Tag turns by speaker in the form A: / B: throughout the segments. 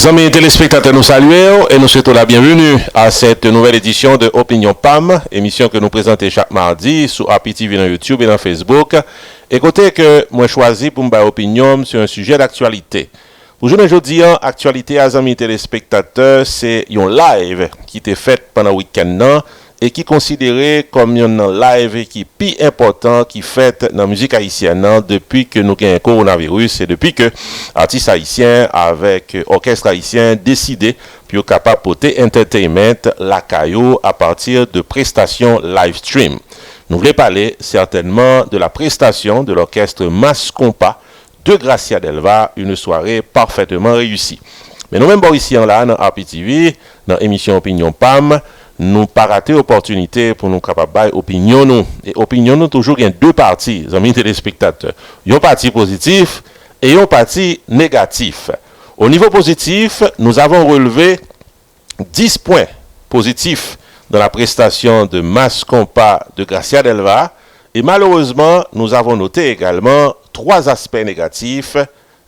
A: Amis téléspectateurs, nous saluons et nous souhaitons la bienvenue à cette nouvelle édition de Opinion PAM, émission que nous présentons chaque mardi sur Happy TV dans YouTube et dans Facebook. Écoutez que moi choisi pour me faire opinion sur un sujet d'actualité. Aujourd'hui, actualité à amis téléspectateurs, c'est un live qui était fait pendant le week-end et qui est considéré comme un live qui est plus important qui fait dans la musique haïtienne depuis que nous avons un coronavirus et depuis que artistes haïtiens avec orchestre haïtien décidé pour capable porter entertainment la caillou à partir de prestations live stream. Nous voulons parler certainement de la prestation de l'orchestre Mas Compa de Gracia Delva, une soirée parfaitement réussie. Mais nous-mêmes ici là dans Happy TV, dans l'émission Opinion PAM, nous pas rater opportunité pour nous capable opinion nous et opinion nous toujours il y a deux parties amis téléspectateurs, un parti positif et un parti négatif. Au niveau positif, nous avons relevé 10 points positifs dans la prestation de Mas Compa de Gracia Delva et malheureusement, nous avons noté également 3 aspects négatifs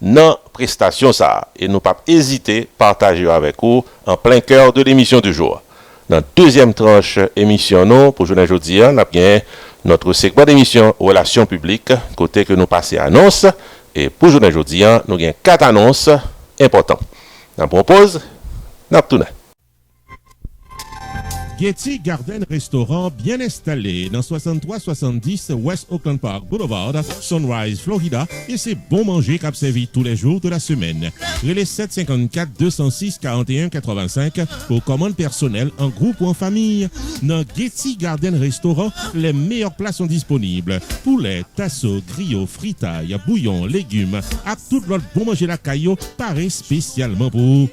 A: dans prestation ça et nous pas hésiter à partager avec vous en plein cœur de l'émission du jour. Dans la deuxième tranche émission, nous, pour aujourd'hui, on a bien notre segment d'émission Relations publiques, côté que nous passons annonces. Et pour aujourd'hui, nous avons 4 annonces importantes. On propose, nous tournons.
B: Getty Garden Restaurant bien installé dans 6370 West Oakland Park Boulevard, Sunrise, Florida, et c'est bon manger qu'a servi tous les jours de la semaine. Relais 754 206 41 85 pour commande personnelle en groupe ou en famille. Dans Getty Garden Restaurant, les meilleures plats sont disponibles. Poulet, tasso, griot, fritaille, bouillon, légumes, à tout l'autre bon manger la caillou, paraît spécialement pour vous.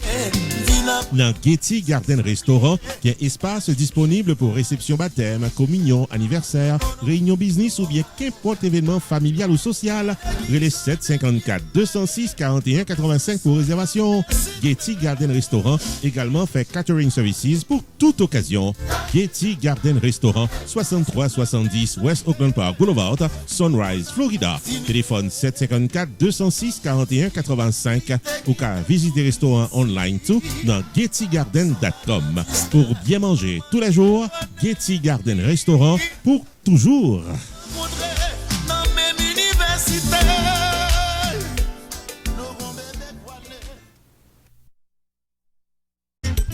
B: Dans Getty Garden Restaurant, il y a espace disponible pour réception baptême, communion, anniversaire, réunion business ou bien qu'importe événement familial ou social. Relais 754 206 41 85 pour réservation. Getty Garden Restaurant également fait catering services pour toute occasion. Getty Garden Restaurant 6370 West Oakland Park Boulevard, Sunrise, Florida. Téléphone 754 206 41 85 ou qu'à visiter restaurant online tout dans gettygarden.com. Pour bien manger tous les jours, Getty Garden Restaurant pour toujours.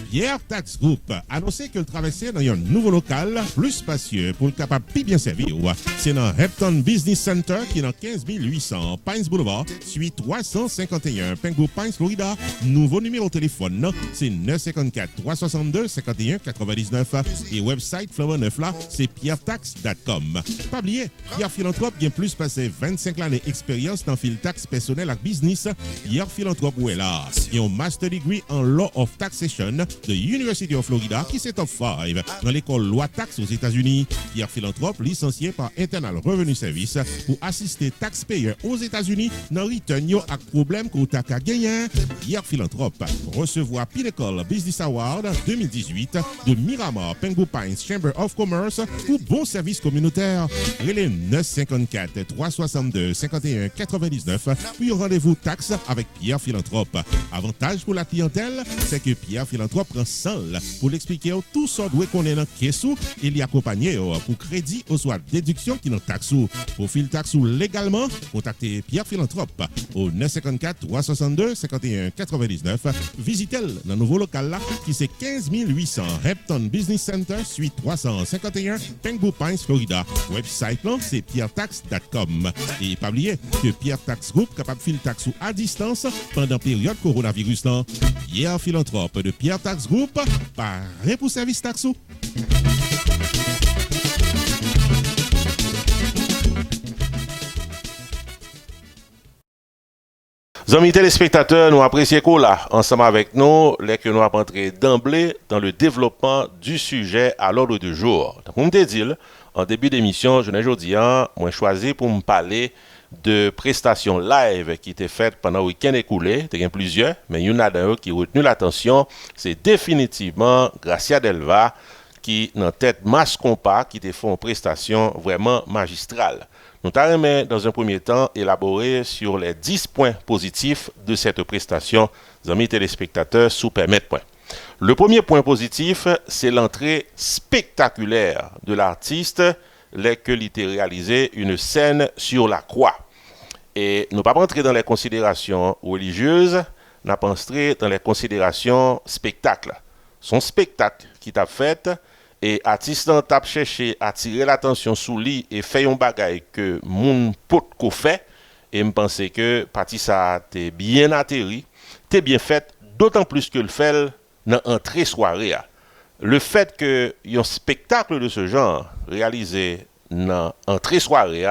B: Pierre Tax Group annoncé que le traversait dans un nouveau local plus spacieux pour le capable de bien servir. C'est dans Hampton Business Center qui est dans 15800 Pines Boulevard, suite 351 Pengu Pines, Florida. Nouveau numéro de téléphone, c'est 954 362 51 99 et website Flower 9 là, c'est pierretax.com. Pas oublier, Pierre Philanthrope vient plus passer 25 années d'expérience dans le tax personnel et business. Pierre Philanthrope est là. Il a un master degree en Law of Taxation de University of Florida qui c'est top 5 dans l'école loi taxe aux États-Unis. Pierre Philanthrope, licencié par Internal Revenue Service pour assister taxpayers aux États-Unis dans return yo ak problème qu'on t'a gagné. Pierre Philanthrope recevoir Pinnacle Business Award 2018 de Miramar Pengu Pines Chamber of Commerce pour bon service communautaire. Relais 954 362 51 99 puis rendez-vous taxe avec Pierre Philanthrope. Avantage pour la clientèle, c'est que Pierre Philanthrope prend 100 pour l'expliquer tout ce doit qu'on est dans caisse et l'y accompagner pour crédit ou soit déduction qui dans taxe. Pour fil taxe légalement, contactez Pierre Philanthrope au 954 362 51 99. Visitez le nouveau local là qui c'est 15800 Hampton Business Center suite 351 Pengu Pines, Florida. Website là c'est pierretax.com. Et pas oublier que Pierre Tax Group capable fil taxe à distance pendant période coronavirus là. Pierre Philanthrope de Pierre Tax Group, parrain pour service taxo.
A: Amis téléspectateurs, nous apprécions qu'on là, ensemble avec nous, les que nous avons entré d'emblée dans le développement du sujet à l'ordre du jour. Donc, on me dit, en début d'émission, je n'ai dit, moi choisi pour me parler de prestations live qui étaient faites pendant le week-end écoulé. Il y en a plusieurs, mais il y en a d'un qui a retenu l'attention. C'est définitivement Gracia Delva qui dans tête Mass Compas qui te font une prestation vraiment magistrale. Nous t'avons dans un premier temps élaboré sur les 10 points positifs de cette prestation, amis téléspectateurs, sous permettre point. Le premier point positif, c'est l'entrée spectaculaire de l'artiste, que il a réalisé une scène sur la croix. Et nous ne pas rentrer dans les considérations religieuses, nous pas rentrer dans les considérations spectacles. Son spectacle qui t'a fait, et l'artiste t'a cherché à attirer l'attention sous lui et fait un bagage que moun pot ko fait, et me pensais que parti ça t'es bien atterri, t'es bien fait, d'autant plus que le fait dans entrée soirée. Le fait que un spectacle de ce genre réalisé dans entrée soirée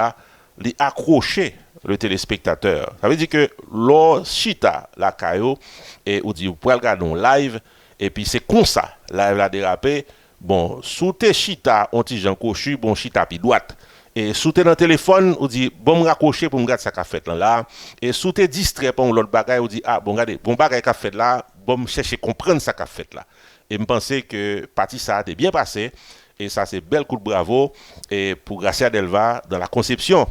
A: li accroché le téléspectateur. Ça veut dire que l'on chita la caillou et on dit vous pouvez regarder en live et puis c'est comme ça live la dérapé. Bon, sous tes chita on ti Jean Cochu, bon chita pi droite. Et sous tes dans téléphone, on dit bon me raccrocher pour me regarder ça qu'a fait là. Et sous tes distrait pour l'autre bagaille, on dit ah bon regardez, bon bagaille qu'a fait là, bon me chercher comprendre ça qu'a fait là. Et me penser que partie ça a été bien passé et ça c'est bel coup de bravo et pour Gracia Delva dans la conception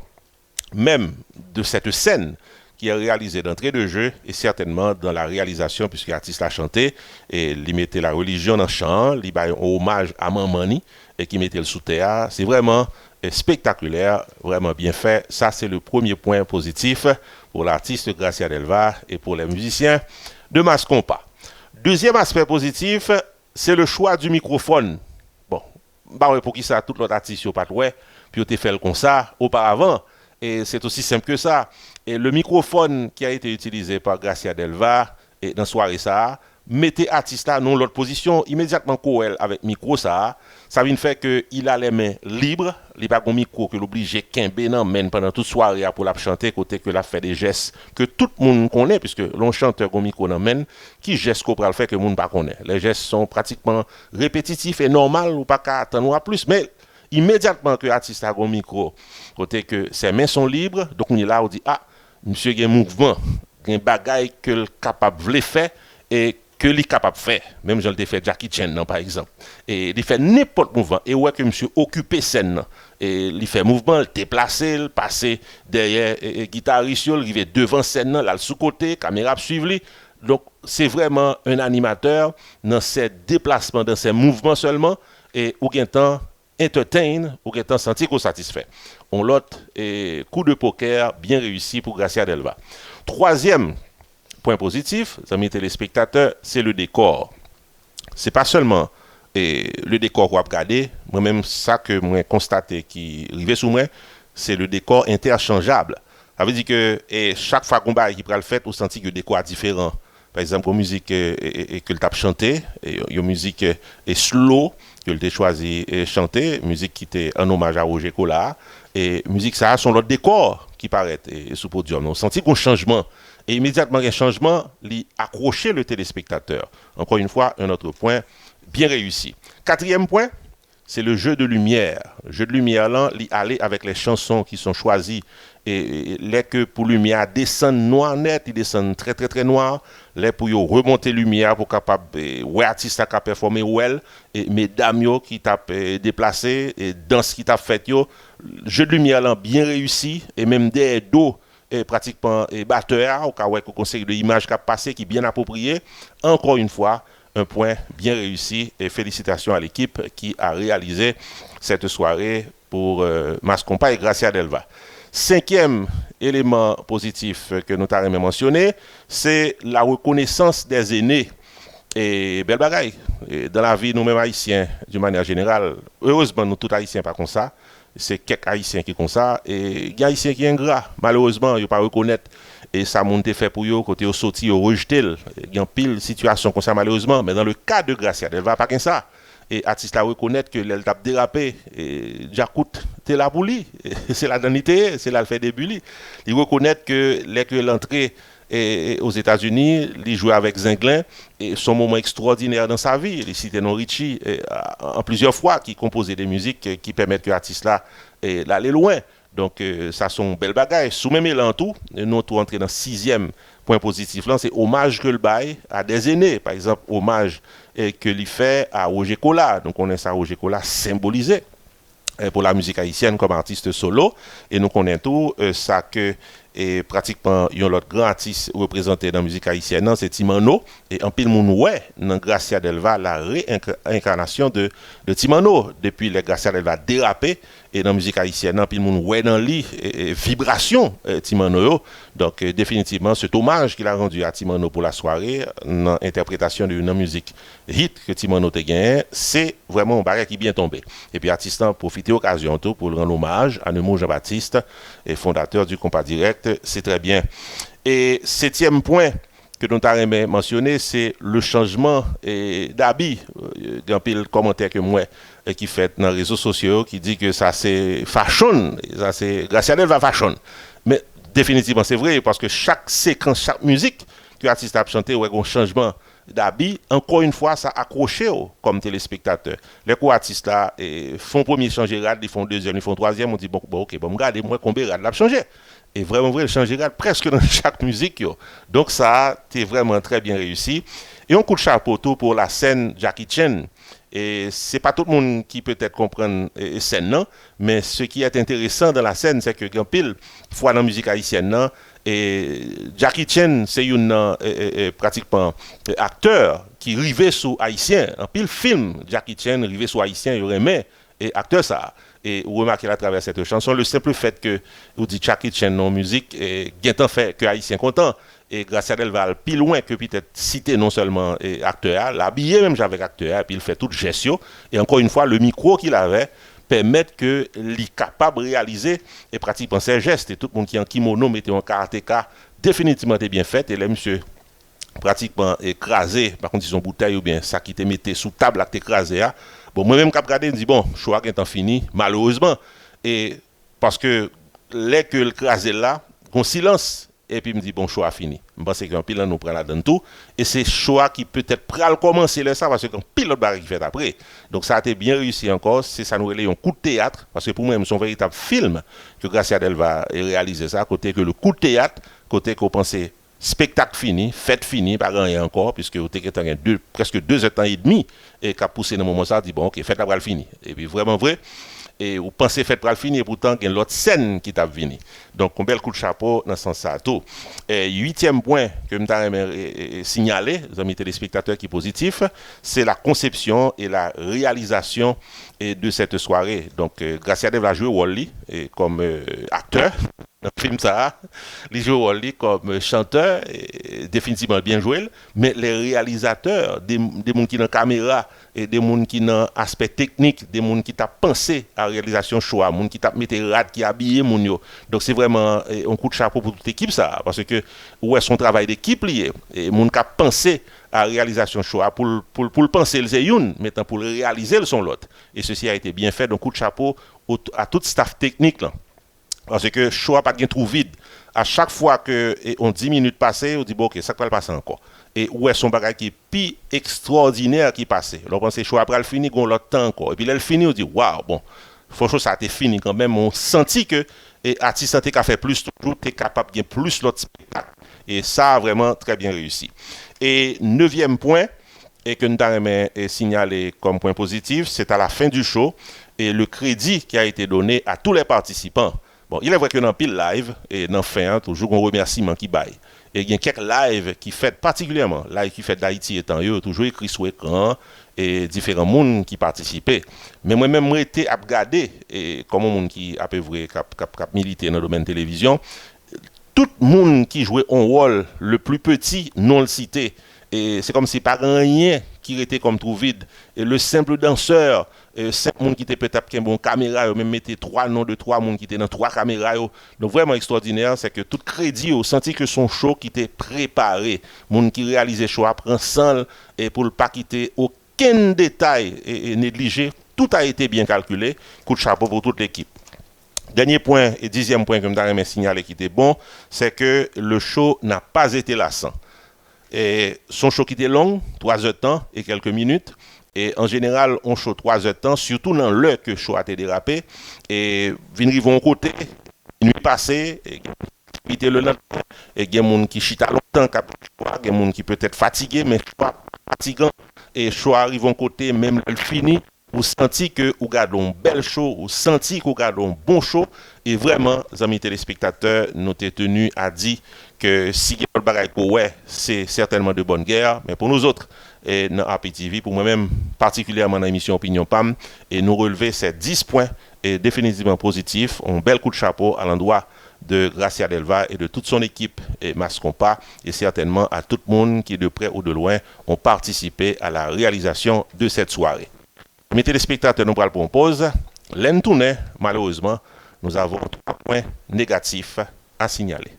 A: même de cette scène qui est réalisée d'entrée de jeu et certainement dans la réalisation puisque l'artiste a chanté et il mettait la religion dans le chant, il a un hommage à Mamani et qui mettait le sous-terre. C'est vraiment spectaculaire, vraiment bien fait. Ça c'est le premier point positif pour l'artiste Gracia Delva et pour les musiciens de Mass Compas. Deuxième aspect positif, c'est le choix du microphone. Bon, bah pour qui ça, tout l'autre artiste, pas de puis on fait comme ça auparavant. Et c'est aussi simple que ça. Et le microphone qui a été utilisé par Gracia Delva et dans soirée ça, mettez artiste là dans l'autre position immédiatement qu'elle avec micro ça vient faire que il a les mains libres, il pas un micro que l'oblige qu'imbe nan men pendant toute soirée pour la chanter côté que la fait des gestes que tout le monde connaît puisque l'on chanteur un micro nan men qui geste qu'on le fait que le monde pas connaît. Les gestes sont pratiquement répétitifs et normal ou pas qu'à attendre plus mais immédiatement que l'artiste a un micro côté que ses mains sont libres donc on est là on dit ah monsieur il y a un mouvement, un bagaille que le capable de faire et que il est capable de faire. Même je l'ai fait Jackie Chan non, par exemple. Et il fait n'importe mouvement. Et ouais que monsieur occupé scène. Et il fait mouvement, il déplacé, il passer derrière guitariste, il arrive devant scène là, le sous-côté, caméra suivre lui. Donc c'est vraiment un animateur dans ses déplacements, dans ses mouvements seulement et ou gain temps entertain ou gain temps sentir qu'on satisfait. On l'autre coup de poker bien réussi pour Gracia Delva. Troisième point positif, amis téléspectateurs, c'est le décor. C'est pas seulement le décor qu'on a regardé, moi-même ça que moi constaté qui arrivait sous moi, c'est le décor interchangeable. Ça veut dire que chaque fois qu'on va qui prend le fait, on sentit que le décor est différent. Par exemple, une musique que le tape chanter, une musique slow que le choisi et chanter, musique qui était un hommage à Roger Collard et musique ça a son autre décor qui paraît sous podium. On sentit qu'on changement et immédiatement un changement lui accrocher le téléspectateur. Encore une fois, un autre point bien réussi. Quatrième point, c'est le jeu de lumière. Le jeu de lumière là, il aller avec les chansons qui sont choisies et les que pour lumière descendent noir net, ils descendent très très très noir, les pour remonter lumière pour capable ouais artiste qui a performé well et mesdames yo qui t'a déplacé et danse qui t'a fait yo, jeu de lumière là bien réussi et même des dos et pratiquement batteur au cas où conseil de image qui a passé qui bien approprié. Encore une fois un point bien réussi et félicitations à l'équipe qui a réalisé cette soirée pour Mass Compas et Gracia Delva. Cinquième élément positif que nous avons mentionné, c'est la reconnaissance des aînés. Et belle bagaille. Dans la vie, nous-mêmes haïtiens, d'une manière générale, heureusement, nous tous haïtiens pas comme ça. C'est quelques haïtiens qui comme ça. Et il y a haïtiens qui sont ingrats. Malheureusement, ils ne pas reconnaître. Et ça monte fait pour eux, côté au sorti, au rejeté. Il y a une pile de situations comme ça, malheureusement. Mais dans le cas de Gracia, elle ne va pas comme ça. Et l'artiste la reconnaître que elle tape dérapé et Jacout t'es là pour lui, c'est la danité, c'est là le fait début lui. Il reconnaître que l'entrée aux États-Unis, il jouait avec Zinglin et son moment extraordinaire dans sa vie, il citait non Richie en plusieurs fois qui composait des musiques qui permettent que l'artiste là aller loin. Donc ça sont belles bagages. Sous même élan tout, nous tout entrer dans sixième point positif là, c'est hommage que le bail à des aînés, par exemple hommage et que l'il fait à Roger Cola. Donc on est ça Roger Cola symbolisé pour la musique haïtienne comme artiste solo et nous connaissons tout ça que et pratiquement yon l'autre grand artiste représenté dans la musique haïtienne c'est Timano et en pile moun ouais dans Gracia Delva la réincarnation de Timano depuis les Gracia Delva dérapé et dans la musique haïtienne en pile moun ouais dans lui vibration Timano yo. Donc définitivement cet hommage qu'il a rendu à Timano pour la soirée dans interprétation de une musique hit que Timano te gagné c'est vraiment un bagage qui bien tombé et puis artiste a profité occasion tout pour rendre hommage à Nemo Jean-Baptiste et fondateur du Compas Direct. C'est très bien. Et septième point que nous avons mentionné, c'est le changement d'habit. Il y a un pile commentaire que moi qui fait dans les réseaux sociaux qui dit que ça c'est fashion, ça c'est Gracia Delva fashion. Mais définitivement c'est vrai parce que chaque séquence, chaque musique que l'artiste a chanté, ouais, un changement d'habit, encore une fois, ça accroché comme téléspectateur. Les co-artistes là font premier changer rad, ils font deuxième, ils font troisième, on dit bon ok, bon regardez moi combien rad l'a changé. Et vraiment vrai, le changer rad presque dans chaque musique yo. Donc ça a été vraiment très bien réussi. Et on coup de chapeau tout pour la scène Jackie Chan. Et c'est pas tout le monde qui peut-être comprendre scène non, mais ce qui est intéressant dans la scène c'est que grand pile fois dans la musique haïtienne non, et Jackie Chan c'est une pratiquement acteur qui rivait sous haïtien en pile film Jackie Chan rivait sous haïtien il aimait et acteur ça et vous remarquez à travers cette chanson le simple fait que vous dites Jackie Chan en musique et gain fait que haïtien content et Gracia Delva plus loin que peut-être citer non seulement acteur l'habillé même avec acteur et puis il fait toute gestion et encore une fois le micro qu'il avait permettre que les capable de réaliser et pratiquement ses gestes et tout le monde qui en kimono mettait en karatéka définitivement bien fait et les monsieur pratiquement écrasé par contre ils ont bouteille ou bien ça qui te mettait sous table à t'écraser bon moi même cap regarder dit bon choix est en fini malheureusement et parce que les que le crasé là un silence et puis me dit bon choix fini je pense qu'un pile nous prend là dedans tout et c'est choix qui peut-être pral commencer là ça parce qu'un pilote barre qui fait après donc ça a été bien réussi encore c'est ça nous relève un coup de théâtre parce que pour moi c'est un véritable film que Gracia Delva réalisé ça côté que le coup de théâtre côté qu'on pensait spectacle fini fête fini pas rien encore puisque vous avez presque 2 ans et demi et qu'a poussé dans le moment ça dit bon OK fête la pral fini et puis vraiment vrai et vous pensez fête pral fini et pourtant il y a l'autre scène qui t'a venu donc un bel coup de chapeau dans ce sens ça tout et 8e point que me t'aimerais signaler les amis téléspectateurs qui est positif c'est la conception et la réalisation de cette soirée donc Gracia Delva jouer Wally comme acteur dans le film ça il joue Wally comme chanteur définitivement bien joué mais les réalisateurs des gens qui dans caméra et des gens qui dans aspect technique des gens qui t'a pensé à réalisation choix des gens qui t'a mis rad qui habillé moun yo donc c'est vraiment un coup de chapeau pour toute l'équipe ça parce que ouais son travail d'équipe lié et moun qui a pensé à réalisation choix pour le penser le c'est une maintenant pour le réaliser le son l'autre et ceci a été bien fait donc coup de chapeau à tout staff technique là parce que choix pas bien trop vide à chaque fois que on 10 minutes passées on dit bon OK ça va passer encore et où est son bagage qui est plus extraordinaire qui passait on pense choix après le fini gon l'autre temps encore et puis là le fini on dit waouh bon franchement ça a été fini quand même on senti que et artiste qui a fait plus toujours tu es capable de plus l'autre spectacle et ça a vraiment très bien réussi et 9e point et que nous avons signalé comme point positif c'est à la fin du show et le crédit qui a été donné à tous les participants. Bon, il est vrai que dans pile live et dans fin toujours un remerciement qui baille. Et il y a quelques lives qui fait particulièrement live qui fait d'Haïti étant eux toujours écrit sur écran et différents monde qui participaient. Mais moi même moi été à regarder et comme un monde qui a peu vrai cap militer dans le domaine télévision, tout le monde qui jouait un rôle le plus petit non le cité et c'est comme si pas rien qui était comme trop vide et le simple danseur 5 monde qui était peut-être qui bon caméra même mettait 3 noms de 3 monde qui étaient dans 3 caméras donc vraiment extraordinaire c'est que tout crédit au senti que son show qui était préparé monde qui réalisait show prend sans et pour le pas quitter aucun détail et négligé tout a été bien calculé coup de chapeau pour toute l'équipe. Dernier point et 10e point que je me signaler qui était bon c'est que le show n'a pas été lassant. Et son show qui était long, 3 heures de temps et quelques minutes. Et en général, on show 3 heures de temps, surtout dans l'heure que le show a été dérapé. Et venir vont côté, nuit passée, et le lendemain, et il y a des gens qui chita longtemps, il y a des gens qui peut être fatigués, mais pas fatigants. et choix arrive côté même le fini, ou senti que vous gardez un bel show, ou senti que vous gardez un bon show, et vraiment, amis téléspectateurs, nous sommes tenus à dire que si le bagaille ouais, c'est certainement de bonne guerre, mais pour nous autres, et dans APTV, pour moi-même, particulièrement dans l'émission Opinion PAM, et nous relever ces 10 points, et définitivement positifs, un bel coup de chapeau à l'endroit de Gracia Delva et de toute son équipe et Mascompa, et certainement à tout le monde qui de près ou de loin ont participé à la réalisation de cette soirée. Mes téléspectateurs, nous prenons pour une pause. L'année tournée, malheureusement, nous avons 3 points négatifs à signaler.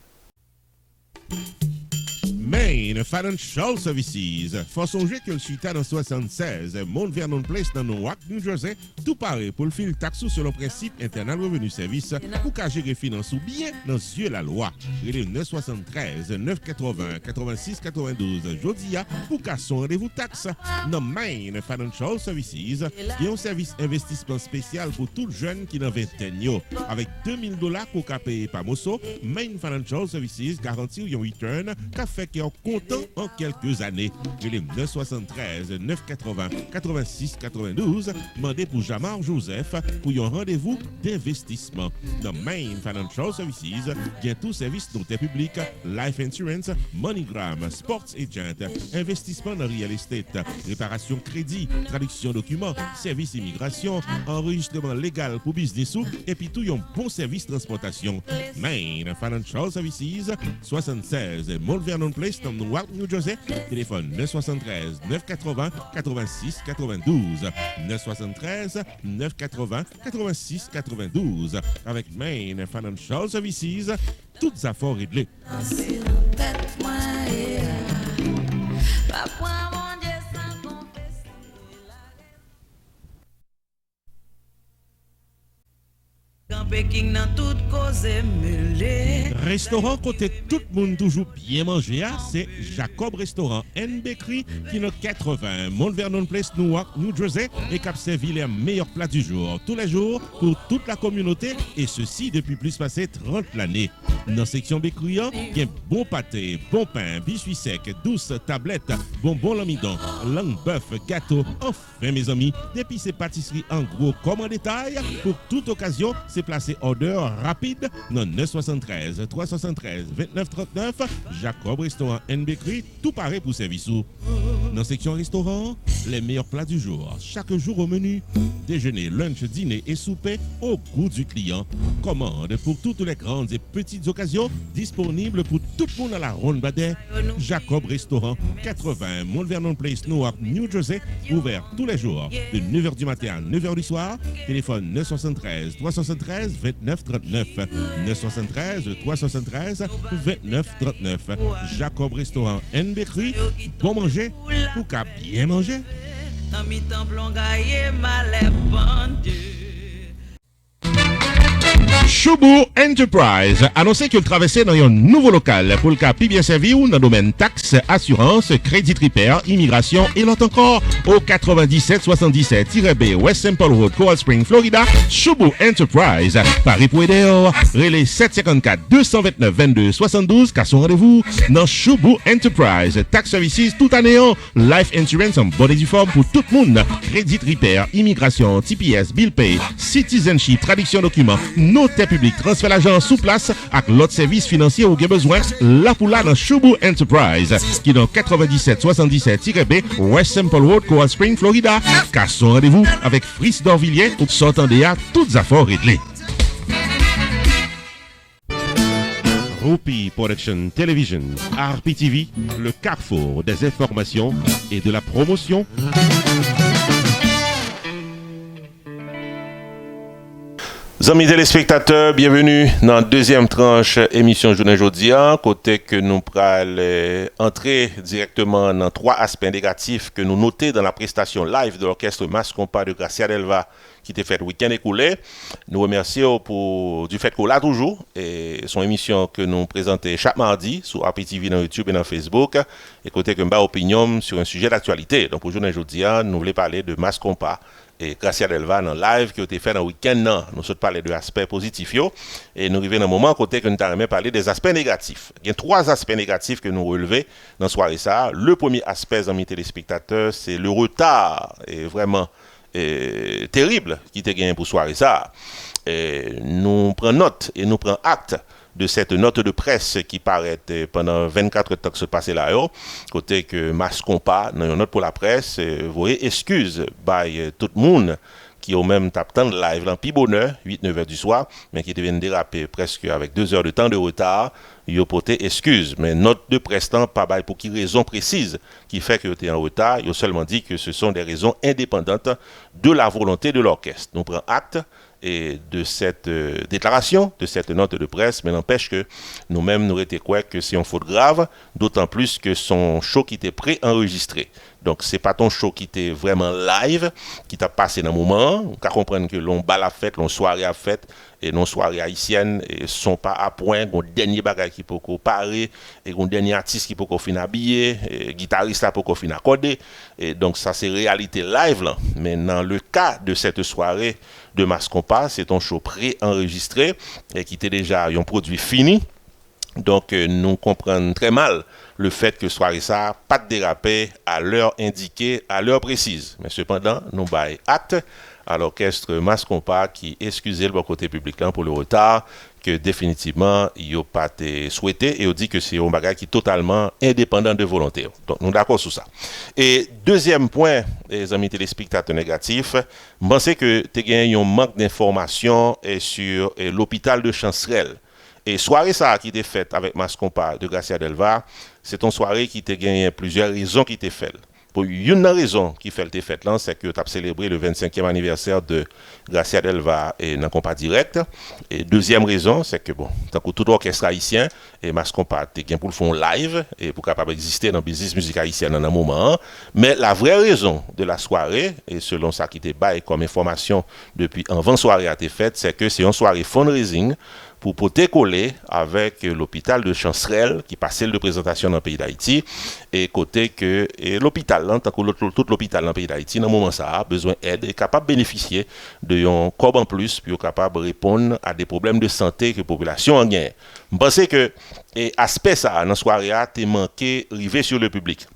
B: Main Financial Services. Faut songer que le suite dans 76, Mount Vernon Place dans Newark, New Jersey, tout pareil pour le fil taxou sur le principe Internal Revenue Service pour qu'à gérer finance ou bien dans yeux la loi. Il est 973 980 86 92 Jodia pour qu'à son rendez-vous taxe. Dans Main Financial Services, il y a un service investissement spécial pour tout jeune qui n'a 20 ans. Avec $2000 pour qu'à payer par Mosso, Main Financial Services garantit un return qu'a fait qui est content en quelques années. Il est 973 980 86 92. Mandez pour Jamar Joseph pour un rendez-vous d'investissement. Dans Main Financial Services, il y a tout service noté public, life insurance, MoneyGram, sports agent, investissement dans real estate, réparation crédit, traduction documents, service immigration, enregistrement légal pour business ou et puis tout un bon service transportation. Main Financial Services, 76 Mount Vernon Place, dans Newark, New Jersey. Téléphone 973 980 86 92. 973 980 86 92. Avec Main Financial Services, toutes affaires réglées. Restaurant côté tout le monde toujours bien manger, c'est Jacob Restaurant and Bakery qui est 80 Mount Vernon Place, Newark, New Jersey et qui a servi les meilleurs plats du jour, tous les jours pour toute la communauté et ceci depuis plus passé 30 l'année. Dans la section bakery, il y a bon pâté, bon pain, biscuits secs, douces tablettes, bonbons l'amidon, langue bœuf, gâteau. Enfin mes amis, depuis ces pâtisseries en gros comme en détail, pour toute occasion, c'est placé order rapide dans 973 373 29 39 Jacob Restaurant and Bakery, tout pareil pour service. Dans la section restaurant, les meilleurs plats du jour, chaque jour au menu, déjeuner, lunch, dîner et souper au goût du client. Commande pour toutes les grandes et petites occasions, disponibles pour tout le monde à la ronde Badet. Jacob Restaurant, 80 Mount Vernon Place, Newark, New Jersey, ouvert tous les jours de 9h du matin à 9h du soir. Téléphone 973 373 29 39 973 373 29 39. Jacob Restaurant and Bakery, bon manger ou qu'à bien manger. Choubou Enterprise annoncé que le traversait dans un nouveau local pour le cas bien servi ou dans le domaine taxes, assurance, crédit repair, immigration et l'autre encore au 9777-B West Simple Road, Coral Spring, Florida. Choubou Enterprise, Paris pour aider, relais 754 229 22 72 car son rendez-vous dans Choubou Enterprise. Tax services tout année, life insurance en bonne et due forme pour tout le monde, crédit repair, immigration, TPS, bill pay, citizenship, traduction documents, notaire public, transfert l'argent sous place avec l'autre service financier où vous avez besoin, là pour là dans Choubou Enterprise, qui est dans 9777-B West Simple Road, Coral Spring, Florida. Car son rendez-vous avec Fritz Dorvilliers, où s'entendez à toutes affaires réglées. Rupi Production Television, RPTV, le carrefour des informations et de la promotion.
A: Amis téléspectateurs, bienvenue dans la deuxième tranche émission Journée Jodia, côté que nous pourrons entrer directement dans 3 aspects négatifs que nous notons dans la prestation live de l'orchestre Mascompa de Gracia Delva qui était faite le week-end écoulé. Nous remercions du fait qu'on l'a toujours et son émission que nous présentons chaque mardi sur RPTV dans YouTube et dans Facebook et côté que nous avons opinion sur un sujet d'actualité. Donc pour Journée Jodia, nous voulons parler de Mascompa et Gracia Delva dans live qui a été fait dans le week-end. Nous sommes parlé de aspects positifs et nous arrivons dans un moment côté que nous avons parlé des aspects négatifs. Il y a 3 aspects négatifs que nous relevons dans la soirée ça. Le premier aspect, amis téléspectateurs, c'est le retard et vraiment terrible qui était gagné pour soirée ça. Nous prenons note et nous prenons acte de cette note de presse qui paraît pendant 24 temps que se passait là-haut, côté que Mascompa, dans une note pour la presse, vous voyez, excuse by tout le monde qui au même temps de live, dans bonheur, 8-9 heures du soir, mais qui deviennent déraper presque avec 2 heures de temps de retard, ils ont porté excuse. Mais note de presse, pas pour qui raison précise qui fait que tu es en retard, ils ont seulement dit que ce sont des raisons indépendantes de la volonté de l'orchestre. Nous prenons acte et de cette déclaration, de cette note de presse, mais n'empêche que nous-mêmes nous étions quoi que c'est une faute grave, d'autant plus que son show qui était pré-enregistré. Donc, c'est pas ton show qui était vraiment live, qui t'a passé dans le moment. On peut comprendre que l'on bal à fête, l'on soirée à fête, et nos soirées haïtiennes ne sont pas à point. On dernier bagage qui peut parer, et on dernier artiste qui peut finir habillé, guitariste là pour finir accordé. Et donc, ça, c'est réalité live là. Mais dans le cas de cette soirée de Mascompa, c'est un show pré-enregistré, et qui était déjà un produit fini. Donc, nous comprenons très mal le fait que soirée ça pas de déraper à l'heure indiquée, à l'heure précise. Mais cependant, nous baillons acte à l'orchestre Mascompa qui excusait le côté public là pour le retard que définitivement il n'a pas souhaité et on dit que c'est un bagage qui est totalement indépendant de volonté. Donc, nous sommes d'accord sur ça. Et deuxième point, les amis téléspectateurs négatifs, je pense que tu as gagné un manque d'informations sur l'hôpital de Chancerelle. Et soirée ça qui était faite avec Mascompa de Gracia Delva, c'est une soirée qui a gagné plusieurs raisons qui étaient faites. Pour une raison qui fait le fait là, c'est que tu as célébré le 25e anniversaire de Gracia Delva et dans compas direct. Et deuxième raison, c'est que bon, tant que tout orchestre haïtien et Mascompa t'es bien pour le fond live et pour capable exister dans le business musique haïtienne dans un moment. Mais la vraie raison de la soirée, et selon ça qui était bail comme information depuis avant soirée a été faite, c'est que c'est une soirée fundraising pour poter coller avec l'hôpital de Chancerelle qui passait de présentation dans le pays d'Haïti et côté que l'hôpital tant que tout l'hôpital dans le pays d'Haïti dans le moment ça a besoin d'aide et capable de bénéficier de un cob en plus pour capable répondre à des problèmes de santé que la population a gagne. Je pense que aspect ça dans soirée a été manqué rivé sur le public.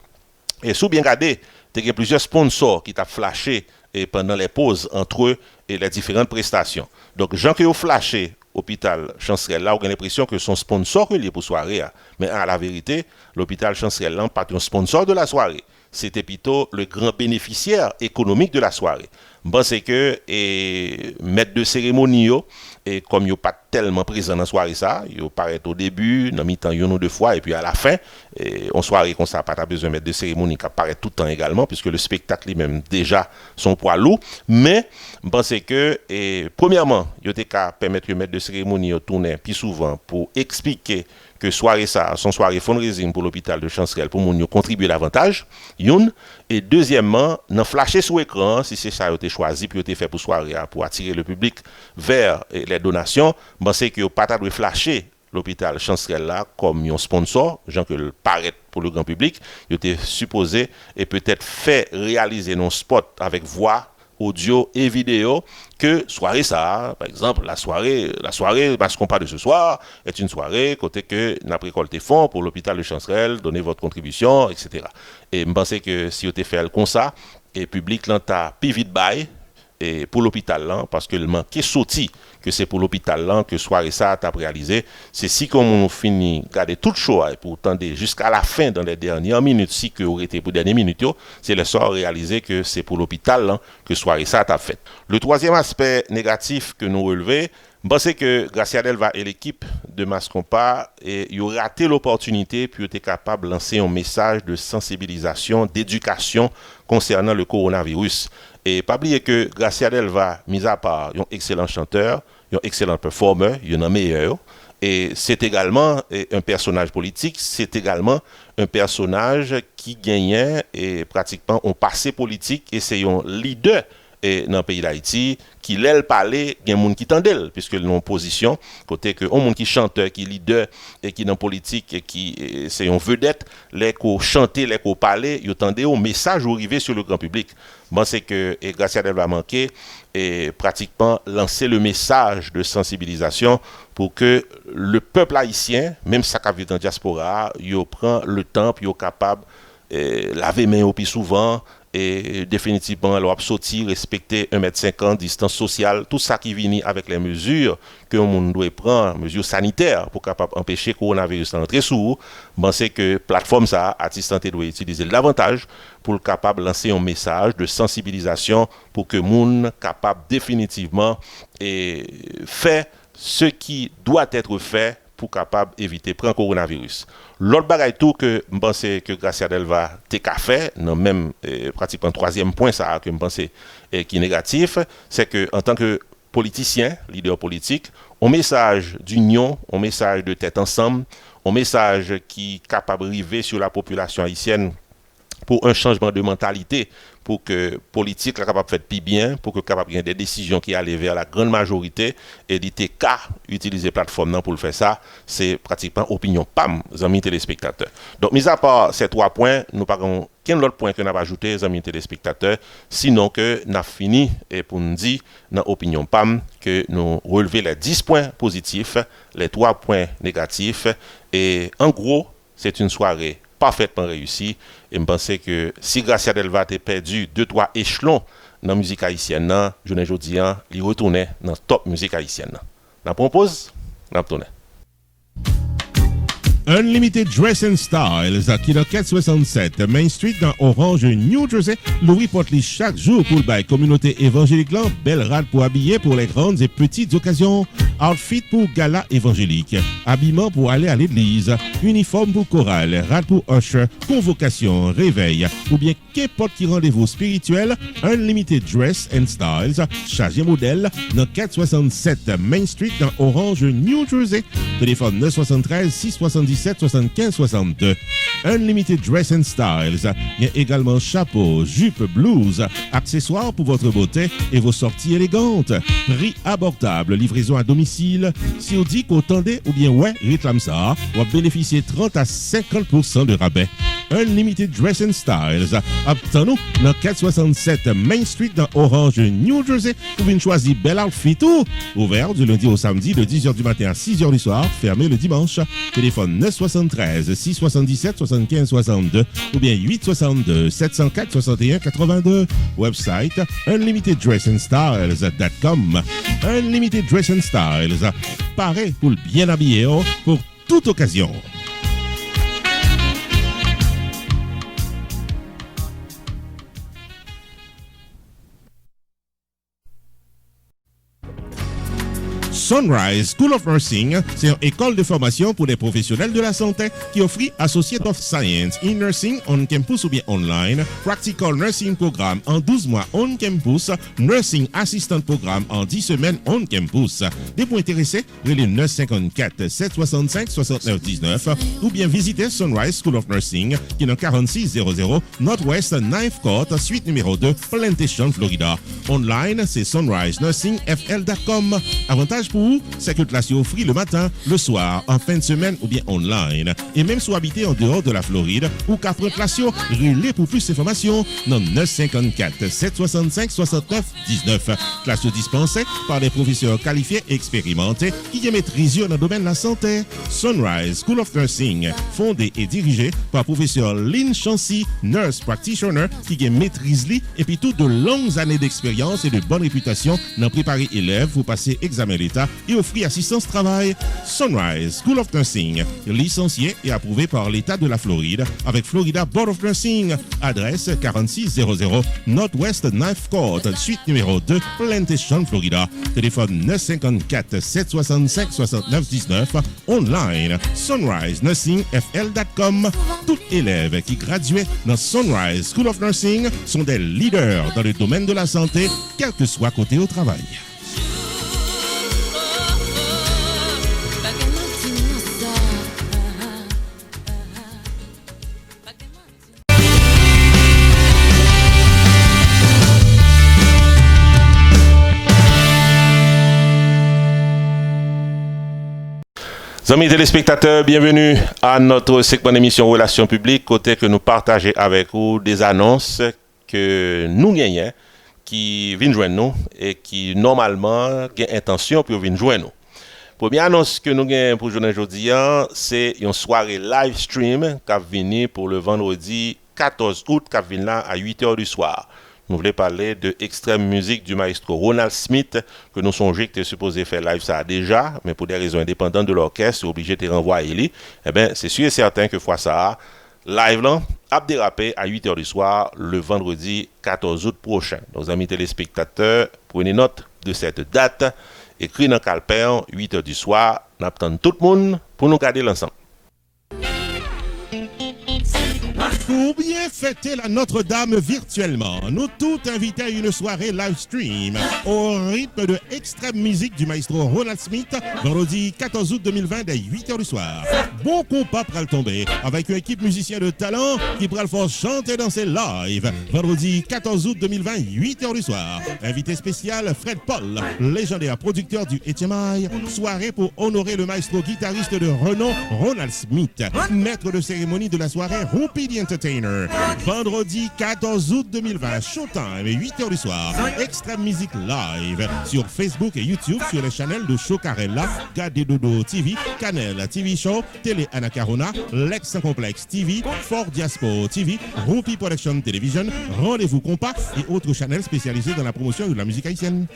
A: Et sous bien regardé, il y a plusieurs sponsors qui t'a flashé et pendant les pauses entre eux et les différentes prestations. Donc gens qui ont flashé hôpital Chancerelle là, on a l'impression que son sponsor relié pour soirée, mais à la vérité, l'hôpital Chancerelle là pas un sponsor de la soirée, c'était plutôt le grand bénéficiaire économique de la soirée. Je pense que maître de cérémonie et comme il pas tellement présent dans la soirée ça, il paraît au début, dans mi-temps une ou deux fois et puis à la fin, en soirée comme ça pas besoin de maître de cérémonie qui apparaît tout le temps également puisque le spectacle lui-même déjà son poids lourd, mais je pense que premièrement, il était qu'à permettre le maître de cérémonie de tourner plus souvent pour expliquer que soirée ça, son soirée fundraising pour l'hôpital de Chancerelle pour moun contribuer davantage, et deuxièmement, n'en flasher sur écran si c'est ça qui a été choisi puis été fait pour soirée pour attirer le public vers les donations, je pense que pas de flasher l'hôpital Chancerelle là comme un sponsor, gens que le paraît pour le grand public, il était supposé et peut-être fait réaliser nos spots avec voix audio et vidéo que soirée ça, par exemple la soirée parce qu'on parle de ce soir est une soirée côté que n'a récolté fonds pour l'hôpital de Chancerelle, donner votre contribution, etc. Et je pense que si vous avez fait comme ça et public là t'a plus vite bail et pour l'hôpital là parce que le manque sorti que c'est pour l'hôpital là que soirée ça t'a réalisé, c'est si comme on finit garder toute chose et pour tendre jusqu'à la fin dans les dernières minutes si que aurait été pour dernières minutes c'est le soir réalisé que c'est pour l'hôpital là que soirée ça t'a fait. Le troisième aspect négatif que nous relevons, je pense que Gracia Delva et l'équipe de Mascompa ils ont raté l'opportunité puis être capable de lancer un message de sensibilisation, d'éducation concernant le coronavirus. Et pas oublier que Gracia Delva, mis à part un excellent chanteur, un excellent performeur, un meilleur, et c'est également un personnage politique, c'est également un personnage qui gagnait et pratiquement un passé politique et c'est un leader et dans le pays d'Haïti qui l'aile parler il y a monde qui tendel puisque l'on position côté que on monde qui chanteur qui leader et qui dans politique et qui c'est une vedette les ko chanter les ko parler yo tendez au message arrivé sur le grand public. Bon c'est que Gracia Delva manqué et pratiquement lancer le message de sensibilisation pour que le peuple haïtien même ça qui vit dans diaspora yo prend le temps puis yo capable laver main au plus souvent et définitivement leur sortir respecter 1,50 m distance sociale tout ça qui vient avec les mesures que on doit prendre mesures sanitaires pour capable empêcher coronavirus d'entrer sous ben c'est que plateforme ça artiste santé doit utiliser davantage pour capable lancer un message de sensibilisation pour que monde capable définitivement et faire ce qui doit être fait pour capable éviter prendre coronavirus. L'autre bagaille tout que je pense que Gracia Delva a fait, non même pratiquement troisième point ça que je pense qui est négatif, c'est que en tant que politicien, leader politique, un message d'union, un message de tête ensemble, un message qui est capable d'arriver sur la population haïtienne pour un changement de mentalité, pour que politique soit capable de faire plus bien, pour que capable de des décisions qui allaient vers la grande majorité et d'été qu'à utiliser plateforme pour le faire ça, c'est pratiquement opinion PAM, amis téléspectateurs. Donc mis à part ces 3 points, nous n'avons qu'un autre point que nous avons ajouté, amis téléspectateurs, sinon que nous avons fini et pour nous dire dans opinion PAM que nous relevons les 10 points positifs, les 3 points négatifs et en gros, c'est une soirée parfaitement réussi et je pense que si Gracia Delva a perdu 2-3 échelons dans la musique haïtienne, je ne dis pas, il retourne dans la top musique haïtienne. Je propose, je retourne.
B: Unlimited Dress and Styles, qui dans 467 Main Street dans Orange, New Jersey, Louis porte chaque jour pour la communauté évangélique là, belle rade pour habiller pour les grandes et petites occasions, outfit pour gala évangélique, habillement pour aller à l'église, uniforme pour chorale, rade pour usher, convocation, réveil, ou bien qu'importe qui rendez-vous spirituel, Unlimited Dress and Styles, chargé modèle dans 467 Main Street dans Orange, New Jersey, téléphone 973 677 75 62. Unlimited Dress and Styles. Il y a également chapeau, jupe, blouse, accessoires pour votre beauté et vos sorties élégantes. Prix abordable, livraison à domicile. Si vous dites qu'au tendez ou bien ouais, réclame ça, vous bénéficiez 30 à 50% de rabais. Unlimited Dress and Styles. Obtenez-nous dans 467 Main Street dans Orange, New Jersey. Vous pouvez choisir bel outfit tout. Ouvert du lundi au samedi de 10h du matin à 6h du soir. Fermé le dimanche. Téléphone 973 677 75 62 ou bien 862 704 61 82. Website unlimiteddressandstyles.com. Unlimited Dress and Styles. Paré pour le bien habillé pour toute occasion. Sunrise School of Nursing, c'est une école de formation pour les professionnels de la santé qui offre Associate of Science in Nursing on campus ou bien online, Practical Nursing Programme en 12 mois on campus, Nursing Assistant Programme en 10 semaines on campus. Des points intéressés, relais 954 765 69 19 ou bien visitez Sunrise School of Nursing qui est dans 4600 Northwest 9th Court, suite numéro 2, Plantation, Florida. Online, c'est sunrisenursingfl.com. Avantage pour vous, c'est que classe est offre le matin, le soir, en fin de semaine ou bien online. Et même si vous habitez en dehors de la Floride ou qu'après classe, relais pour plus d'informations dans 954 765 69 19. Classe dispensée par des professeurs qualifiés et expérimentés qui maîtrisent dans le domaine de la santé. Sunrise School of Nursing, fondé et dirigé par professeur Lynn Chancy, nurse practitioner qui maîtrise et puis toutes de longues années d'expérience et de bonne réputation dans préparer élèves pour passer examen d'État et offrir assistance travail. Sunrise School of Nursing, licencié et approuvé par l'État de la Floride avec Florida Board of Nursing. Adresse 4600 Northwest 9th Court, suite numéro 2, Plantation, Florida. Téléphone 954 765 69 19. Online sunrisenursingfl.com. Tout élève qui graduait dans Sunrise School of Nursing sont des leaders dans le domaine de la santé, quel que soit côté au travail.
A: Amis téléspectateurs, bienvenue à notre segment d'émission Relations publiques, côté que nous partageons avec vous des annonces que nous gagnons, qui viennent joindre nous et qui normalement ont intention pour venir joindre nous. Première annonce que nous gagnons pour aujourd'hui, c'est une soirée live stream qui vient pour le vendredi 14 août, qui vient là à 8h du soir. Nous voulons parler de Extrême Musique du maestro Ronald Smith, que nous songeons que tu es supposé faire live ça déjà, mais pour des raisons indépendantes de l'orchestre, obligé de te renvoyer. Eh bien, c'est sûr et certain que fois ça, live là, a dérapé à 8h du soir, le vendredi 14 août prochain. Nos amis téléspectateurs, prenez note de cette date, écrit dans le calepin, 8h du soir, nous attendons tout le monde pour nous garder l'ensemble.
B: Pour bien fêter la Notre-Dame virtuellement, nous tous invités à une soirée live stream au rythme de Extrême Musique du maestro Ronald Smith, vendredi 14 août 2020 dès 8h du soir. Bon compas pral tomber avec une équipe musicien de talent qui pral faire chanter et danser live. Vendredi 14 août 2020, 8h du soir. Invité spécial Fred Paul, légendaire producteur du HMI. Soirée pour honorer le maestro guitariste de renom Ronald Smith. Maître de cérémonie de la soirée, Rumpy the Entertainer. Vendredi 14 août 2020, showtime, 8h du soir. Extrême Musique live sur Facebook et YouTube sur les channels de Chocarella, Gade Dodo TV, Canel TV Show, Télé Anacarona, Lex Complex TV, Fort Diaspo TV, Rumpy Production Television, Rendez-vous Compas et autres channels spécialisés dans la promotion de la musique haïtienne.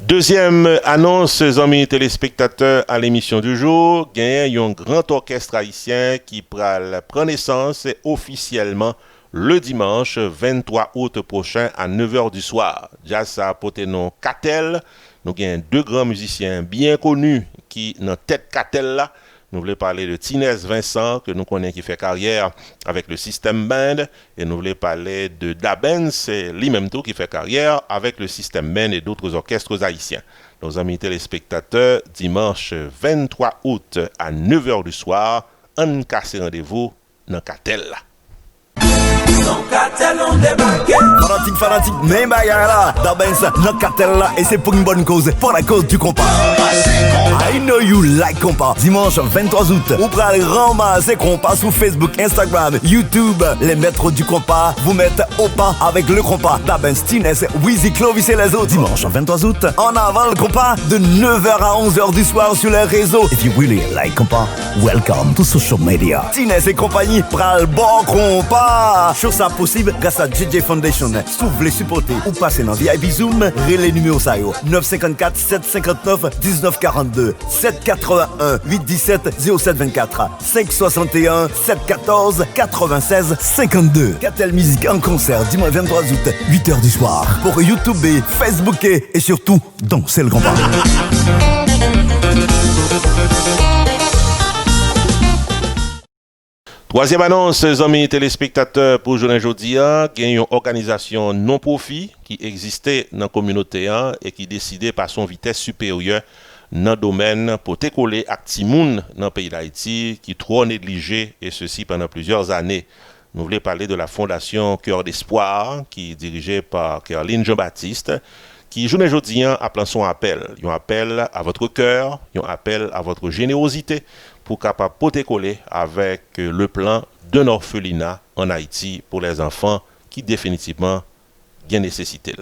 A: Deuxième annonce, amis téléspectateurs, à l'émission du jour, il y a un grand orchestre haïtien qui prend naissance officiellement le dimanche 23 août prochain à 9h du soir. Déjà, ça a porté nom Catel. Nous avons deux grands musiciens bien connus qui dans tête Catel là. Nous voulons parler de Tinez Vincent, que nous connaissons qui fait carrière avec le System Band. Et nous voulons parler de Daben, c'est lui-même tout qui fait carrière avec le System Band et d'autres orchestres haïtiens. Nos amis téléspectateurs, dimanche 23 août à 9h du soir, on casse rendez-vous dans Catel.
C: Fanatique, mais bagarre là, Dabens, notre cartel là, et c'est pour une bonne cause, pour la cause du compas. I know you like compas. Dimanche 23 août, vous pourrez ramasser compas sur Facebook, Instagram, YouTube. Les maîtres du compas vous mettent au pas avec le compas. Dabens, Tines, Wheezy, Clovis et les autres. Dimanche 23 août, en avant le compas de 9h à 11h du soir sur les réseaux. If you really like compas, welcome to social media. Tines et compagnie, pral bon compas. Chose ça possible grâce à DJ Foundation. Si vous voulez supporter ou passer dans VIP Zoom, relais numéro ça yo 954 759 1942 781 817 0724 561 714 96 52. Catel Musique en concert dimanche 23 août 8h du soir pour YouTube, Facebook et surtout danser le compas.
A: Troisième annonce, amis téléspectateurs, pour aujourd'hui, il y a une organisation non-profit qui existait dans la communauté et qui décidait par son vitesse supérieure dans le domaine pour décoller avec Timoun dans le pays d'Haïti qui est trop négligé et ceci pendant plusieurs années. Nous voulons parler de la fondation Cœur d'Espoir qui est dirigée par Caroline Jean-Baptiste qui aujourd'hui appelle son appel. Un appel à votre cœur, un appel à votre générosité pour capable décoller avec le plan d'un orphelinat en Haïti pour les enfants qui définitivement bien nécessité.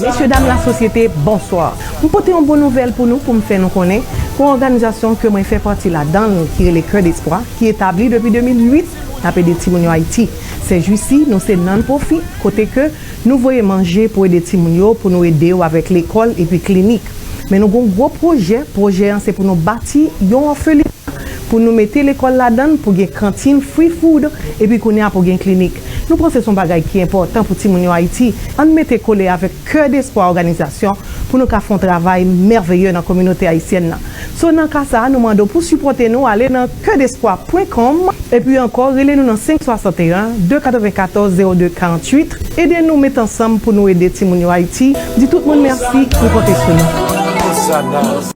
D: Messieurs, dames, la société, bonsoir. Vous portez une bonne nouvelle pour nous, pour me faire nous connaître, pour une organisation que moi fais partie là-dedans, qui est le Cœur d'Espoir, qui est établi depuis 2008, appelé des Timounio Haïti. C'est juste ici, nous c'est non-profit, côté que nous voyons manger pour aider Timounio, pour nous aider avec l'école et puis clinique. Mais nous avons un gros projet c'est pour nous bâtir un orphelinat, pour nous mettre l'école là-dedans, pour une cantine free food, et puis qu'on a pour une clinique. Nous pensons que c'est un bagage qui est important pour Timounio Haïti. On mette collé avec Cœur d'Espoir organisation pour nous faire un travail merveilleux dans la communauté haïtienne. So, dans le cas ça, nous demandons pour supporter nous, aller dans cœurdespoir.com et puis encore, relez-nous dans 561 294 02 48. Aidez-nous mettre ensemble pour nous aider Timounio Haïti. Dis tout le monde merci, nous comptez sur nous.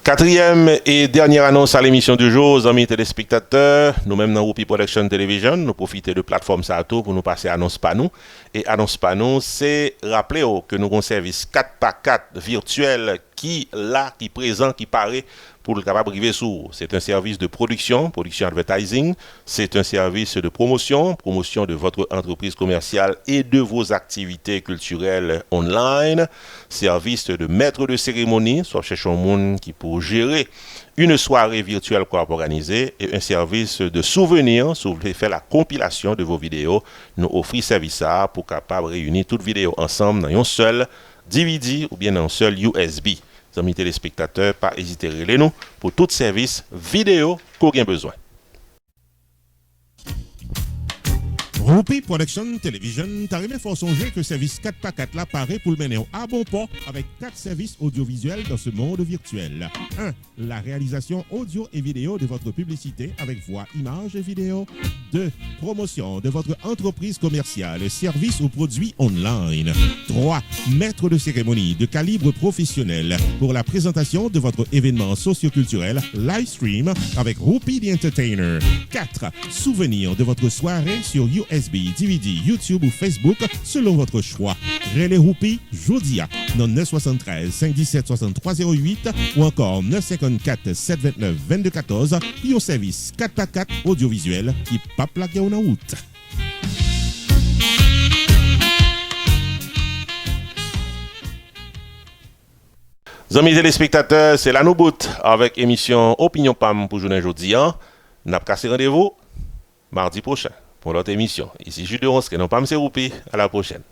A: Quatrième et dernière annonce à l'émission du jour, amis téléspectateurs, nous-mêmes dans Whoopi Production Television, nous profitons de plateforme Sato pour nous passer annonce panou. Et annonce panou, c'est rappeler que nous avons un service 4x4 virtuel qui là, qui présent, qui paraît pour le capable arriver sous. C'est un service de production advertising, c'est un service de promotion de votre entreprise commerciale et de vos activités culturelles online, service de maître de cérémonie, soit chercher un monde qui peut gérer une soirée virtuelle qu'on a organisée et un service de souvenirs, si vous voulez faire la compilation de vos vidéos, nous offrons service ça pour capable réunir toutes vidéos ensemble dans un seul DVD ou bien dans un seul USB. Amis téléspectateurs, pas hésiter à relais nous pour tout service vidéo qu'on a besoin.
B: Whoopi Production Television t'a remis fort songer que service 4x4 là paraît pour le mener à bon port avec 4 services audiovisuels dans ce monde virtuel. 1. La réalisation audio et vidéo de votre publicité avec voix, images et vidéo. 2. Promotion de votre entreprise commerciale, services ou produits online. 3. Maître de cérémonie de calibre professionnel pour la présentation de votre événement socio-culturel live stream avec Whoopi the Entertainer. 4. Souvenir de votre soirée sur USB, DVD, YouTube ou Facebook selon votre choix. Relais Whoopi, Jodia, dans 973 517 6308 ou encore 954 729 2214 et au service 4x4 audiovisuel qui pas plaqué en route.
A: Amis téléspectateurs, c'est la nous bout avec émission Opinion Pam pour journée aujourd'hui. N'a pas cassé rendez-vous mardi prochain pour notre émission. Ici Jules de Ronske, non pas M. Whoopi. À la prochaine.